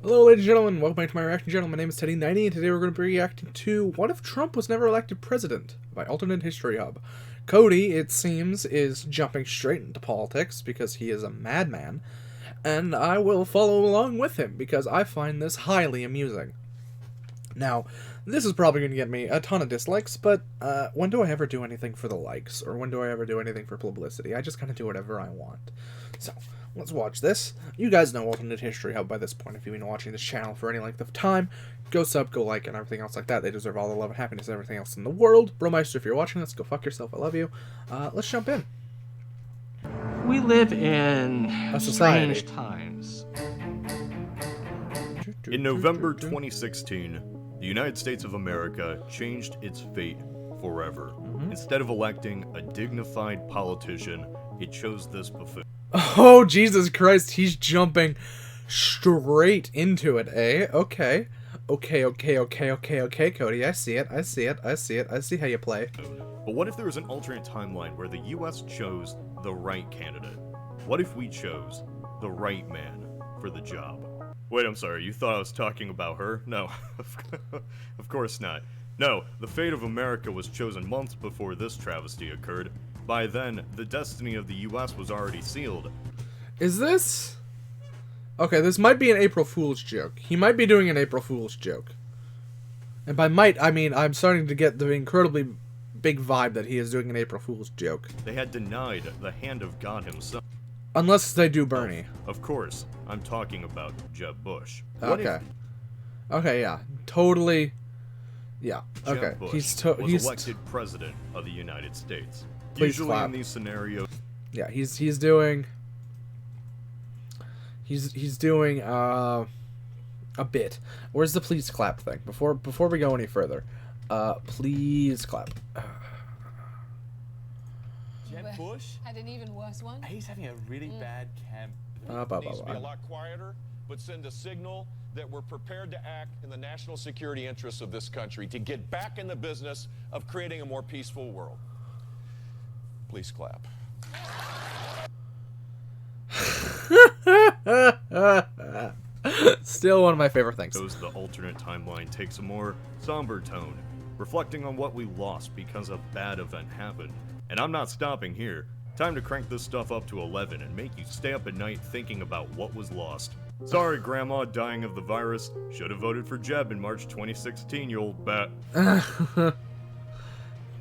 Hello, ladies and gentlemen. Welcome back to my reaction channel. My name is Teddy90, and today we're going to be reacting to What If Trump Was Never Elected President by Alternate History Hub. Cody, it seems, is jumping straight into politics because he is a madman, and I will follow along with him because I find this highly amusing. Now, this is probably going to get me a ton of dislikes, but when do I ever do anything for the likes, or when do I ever do anything for publicity? I just kind of do whatever I want. So, let's watch this. You guys know Alternate History Hub by this point if you've been watching this channel for any length of time. Go sub, go like, and everything else like that. They deserve all the love and happiness and everything else in the world. Bromeister, if you're watching this, go fuck yourself. I love you. Let's jump in. We live in A society. strange times. In November 2016, the United States of America changed its fate forever. Instead of electing a dignified politician, it chose this buffoon. Oh, Jesus Christ, he's jumping straight into it, eh? Okay, Cody, I see it, I see how you play. But what if there was an alternate timeline where the US chose the right candidate? What if we chose the right man for the job? Wait, I'm sorry, you thought I was talking about her? No, of course not. No, the fate of America was chosen months before this travesty occurred. By then, the destiny of the US was already sealed. Is this... Okay, this might be an April Fool's joke. He might be doing an April Fool's joke. And by might, I mean I'm starting to get the incredibly big vibe that he is doing an April Fool's joke. They had denied the hand of God himself. Unless they do Bernie. Of course, I'm talking about Jeb Bush. Okay. Okay, yeah. Totally. Yeah. Jeb Okay. Bush He's was elected president of the United States. Please Usually clap. in these scenarios, yeah, he's doing a bit. Where's the please clap thing? Before we go any further. Please clap. Jeb Bush had an even worse one. He's having a really bad camp. Needs to be a lot quieter, but send a signal that we're prepared to act in the national security interests of this country to get back in the business of creating a more peaceful world. Please clap. Still one of my favorite things. the alternate timeline takes a more somber tone, reflecting on what we lost because a bad event happened. And I'm not stopping here. Time to crank this stuff up to 11 and make you stay up at night thinking about what was lost. Sorry, Grandma, dying of the virus. Should have voted for Jeb in March 2016, you old bat.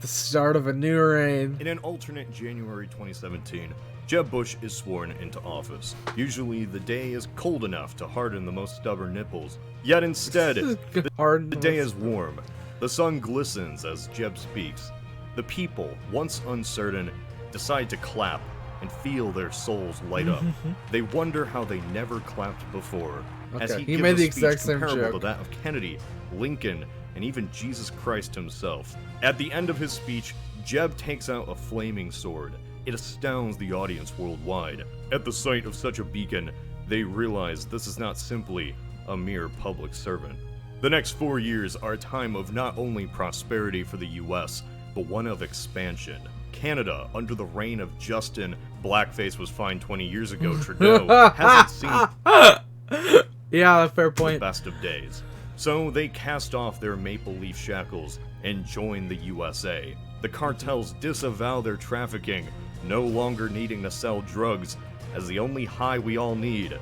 The start of a new reign. In an alternate January 2017, Jeb Bush is sworn into office. Usually, the day is cold enough to harden the most stubborn nipples. Yet instead, the day is warm. The sun glistens as Jeb speaks. The people, once uncertain, decide to clap and feel their souls light up. They wonder how they never clapped before. As Okay, he he gives made a the speech exact same comparable joke. to that of Kennedy, Lincoln, and even Jesus Christ himself. At the end of his speech, Jeb takes out a flaming sword. It astounds the audience worldwide. At the sight of such a beacon, they realize this is not simply a mere public servant. The next 4 years are a time of not only prosperity for the US, but one of expansion. Canada, under the reign of Justin Blackface was fine 20 years ago, Trudeau, hasn't seen Yeah, fair the point. best of days. So they cast off their maple leaf shackles and join the USA. The cartels disavow their trafficking, no longer needing to sell drugs, as the only high we all need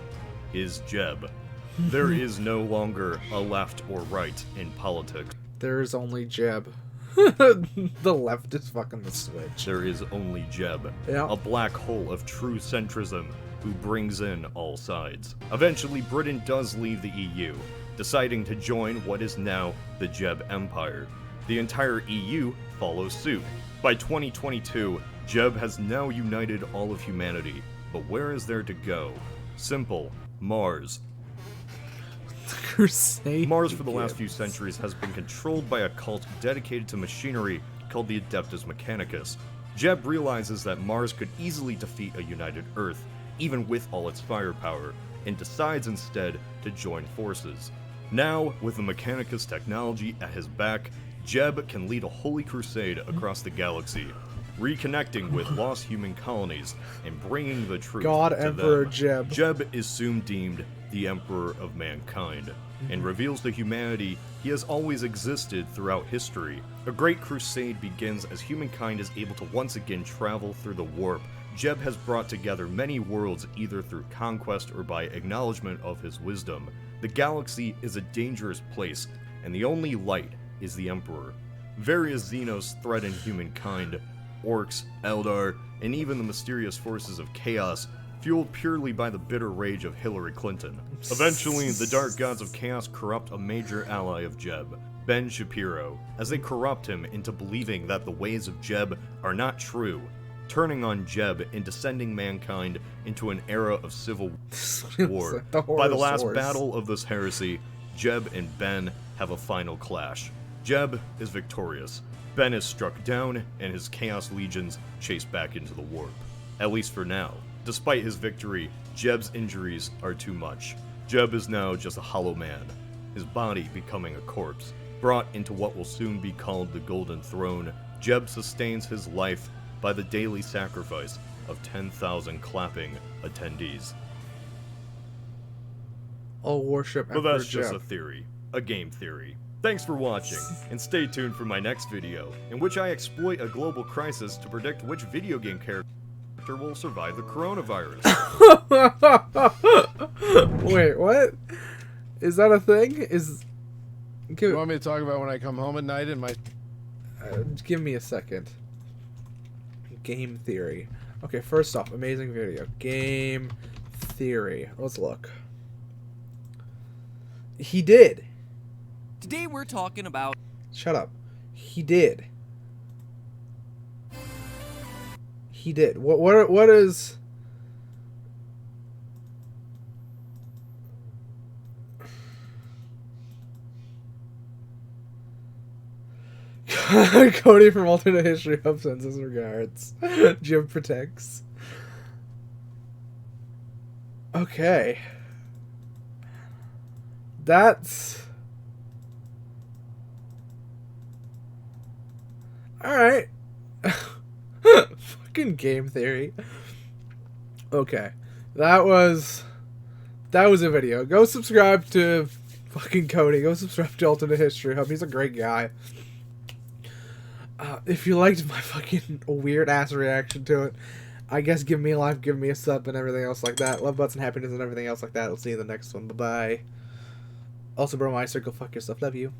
is Jeb. There is no longer a left or right in politics. There's only Jeb. The left is fucking the switch. There is only Jeb, Yeah. a black hole of true centrism who brings in all sides. Eventually, Britain does leave the EU, deciding to join what is now the Jeb Empire. The entire EU follows suit. By 2022, Jeb has now united all of humanity, but where is there to go? Simple, Mars. Crusade. Mars for the last few centuries has been controlled by a cult dedicated to machinery called the Adeptus Mechanicus. Jeb realizes that Mars could easily defeat a united Earth, even with all its firepower, and decides instead to join forces. Now, with the Mechanicus technology at his back, Jeb can lead a holy crusade across the galaxy, reconnecting with lost human colonies and bringing the truth God to Emperor them. Jeb. Jeb is soon deemed the Emperor of Mankind, and reveals to humanity he has always existed throughout history. A great crusade begins as humankind is able to once again travel through the warp. Jeb has brought together many worlds either through conquest or by acknowledgement of his wisdom. The galaxy is a dangerous place, and the only light is the Emperor. Various Xenos threaten humankind, orcs, Eldar, and even the mysterious forces of chaos, fueled purely by the bitter rage of Hillary Clinton. Eventually, the Dark Gods of Chaos corrupt a major ally of Jeb, Ben Shapiro, as they corrupt him into believing that the ways of Jeb are not true, turning on Jeb and descending mankind into an era of civil war. By the last battle of this heresy, Jeb and Ben have a final clash. Jeb is victorious. Ben is struck down, and his Chaos Legions chased back into the warp. At least for now. Despite his victory, Jeb's injuries are too much. Jeb is now just a hollow man, his body becoming a corpse. Brought into what will soon be called the Golden Throne, Jeb sustains his life by the daily sacrifice of 10,000 clapping attendees. All worship But Emperor that's just Jeb. a theory. A game theory. Thanks for watching, and stay tuned for my next video, in which I exploit a global crisis to predict which video game character will survive the coronavirus. Wait, what? Is that a thing? You want me to talk about when I come home at night and my... Give me a second. Game theory. Okay, first off, amazing video. Game theory. Let's look. He did. Today we're talking about... Shut up. He did. He did. What is... Cody from Alternate History Hub sends his regards. Jim protects. Okay. That's... Alright. Fucking game theory. Okay. That was a video. Go subscribe to fucking Cody. Go subscribe to Alternate History Hub. He's a great guy. If you liked my fucking weird ass reaction to it, I guess give me a like, give me a sub, and everything else like that. Love, butts, and happiness, and everything else like that. I'll see you in the next one. Bye-bye. Also, bromeister, go fuck yourself. Love you.